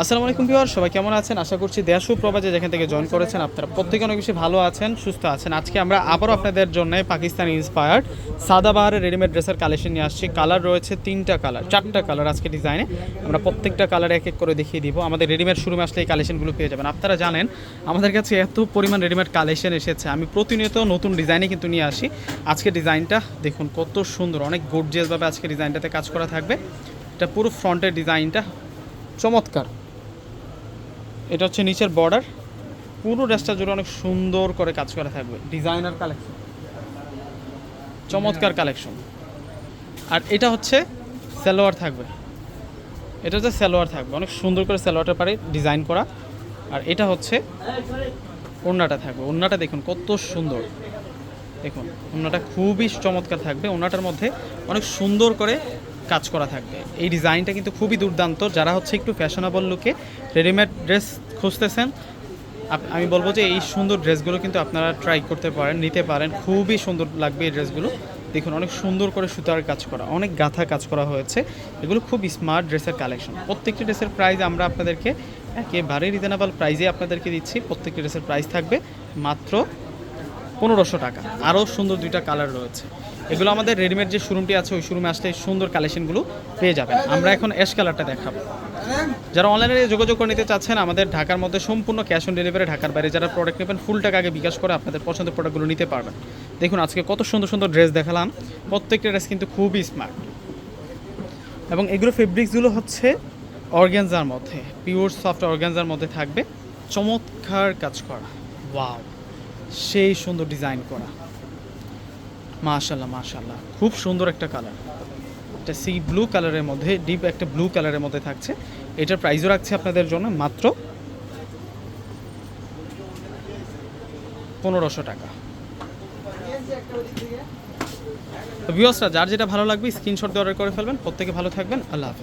আসসালামু আলাইকুম ভিউয়ার, সবাই কেমন আছেন? আশা করছি দেশ ও প্রবাসে যেখান থেকে জয়েন করেছেন আপনারা প্রত্যেকে অনেক বেশি ভালো আছেন, সুস্থ আছেন। আজকে আমরা আবারও আপনাদের জন্য পাকিস্তানি ইন্সপায়ার্ড সাদাবাহারের রেডিমেড ড্রেসের কালেকশন নিয়ে আসছি। কালার রয়েছে 3টা কালার, 4টা কালার আজকে ডিজাইনে। আমরা প্রত্যেকটা কালার এক এক করে দেখিয়ে দিব। আমাদের রেডিমেড শোরুমে আসলে এই কালেকশনগুলো পেয়ে যাবেন। আপনারা জানেন আমাদের কাছে এত পরিমাণ রেডিমেড কালেকশন এসেছে, আমি প্রতিনিয়ত নতুন ডিজাইনে কিন্তু নিয়ে আসি। আজকে ডিজাইনটা দেখুন কত সুন্দর, অনেক গর্জিয়াসভাবে আজকে ডিজাইনটাতে কাজ করা থাকবে। এটা পুরো ফ্রন্টের ডিজাইনটা চমৎকার। এটা হচ্ছে নিচের বর্ডার, পুরো ড্রেসটা জুড়ে অনেক সুন্দর করে কাজ করা থাকবে। ডিজাইনার কালেকশন, চমৎকার কালেকশন। আর এটা হচ্ছে সালোয়ার থাকবে, এটা হচ্ছে সালোয়ার থাকবে, অনেক সুন্দর করে সালোয়ারটা পারে ডিজাইন করা। আর এটা হচ্ছে ওড়নাটা থাকবে। ওড়নাটা দেখুন কত সুন্দর, দেখুন ওড়নাটা খুবই চমৎকার থাকবে। ওড়নাটার মধ্যে অনেক সুন্দর করে কাজ করা থাকবে। এই ডিজাইনটা কিন্তু খুবই দুর্দান্ত। যারা হচ্ছে একটু ফ্যাশনেবল লুকে রেডিমেড ড্রেস খুঁজতেছেন, আমি বলবো যে এই সুন্দর ড্রেসগুলো কিন্তু আপনারা ট্রাই করতে পারেন, নিতে পারেন। খুবই সুন্দর লাগবে এই ড্রেসগুলো। দেখুন অনেক সুন্দর করে সুতার কাজ করা, অনেক গাঁথা কাজ করা হয়েছে। এগুলো খুব স্মার্ট ড্রেসের কালেকশন। প্রত্যেকটি ড্রেসের প্রাইস আমরা আপনাদেরকে একেবারে রিজনেবল প্রাইসে আপনাদেরকে দিচ্ছি। প্রত্যেকটি ড্রেসের প্রাইস থাকবে মাত্র 1500 টাকা। আরও সুন্দর 2টা কালার রয়েছে। এগুলো আমাদের রেডিমেড যে শোরুমটি আছে ওই শোরুমে আসলে এই সুন্দর কালেকশনগুলো পেয়ে যাবেন। আমরা এখন অ্যাশ কালারটা দেখাবো। যারা অনলাইনে যোগাযোগ করে নিতে চাচ্ছেন, আমাদের ঢাকার মধ্যে সম্পূর্ণ ক্যাশ অন ডেলিভারি। ঢাকার বাইরে যারা প্রোডাক্ট নেবেন ফুল টাকা আগে বিকাশ করে আপনাদের পছন্দের প্রোডাক্টগুলো নিতে পারবেন। দেখুন আজকে কত সুন্দর সুন্দর ড্রেস দেখালাম। প্রত্যেকটা ড্রেস কিন্তু খুবই স্মার্ট, এবং এগুলো ফেব্রিক্সগুলো হচ্ছে অর্গানজার মধ্যে, পিওর সফট অর্গানজার মধ্যে থাকবে। চমৎকার কাজ করা, ওয়াও, সেই সুন্দর ডিজাইন করা। মাশাআল্লাহ মাশাআল্লাহ, খুব সুন্দর একটা কালার। এটা সি ব্লু কালারের মধ্যে, ডিপ একটা ব্লু কালারের মধ্যে থাকছে। এটার প্রাইসও রাখছে আপনাদের জন্য মাত্র 1500 টাকা। ভিউয়ার্সরা যার যেটা ভালো লাগবে স্ক্রিনশট দিয়ে অর্ডার করে ফেলবেন। প্রত্যেকে ভালো থাকবেন। আল্লাহ হাফেজ।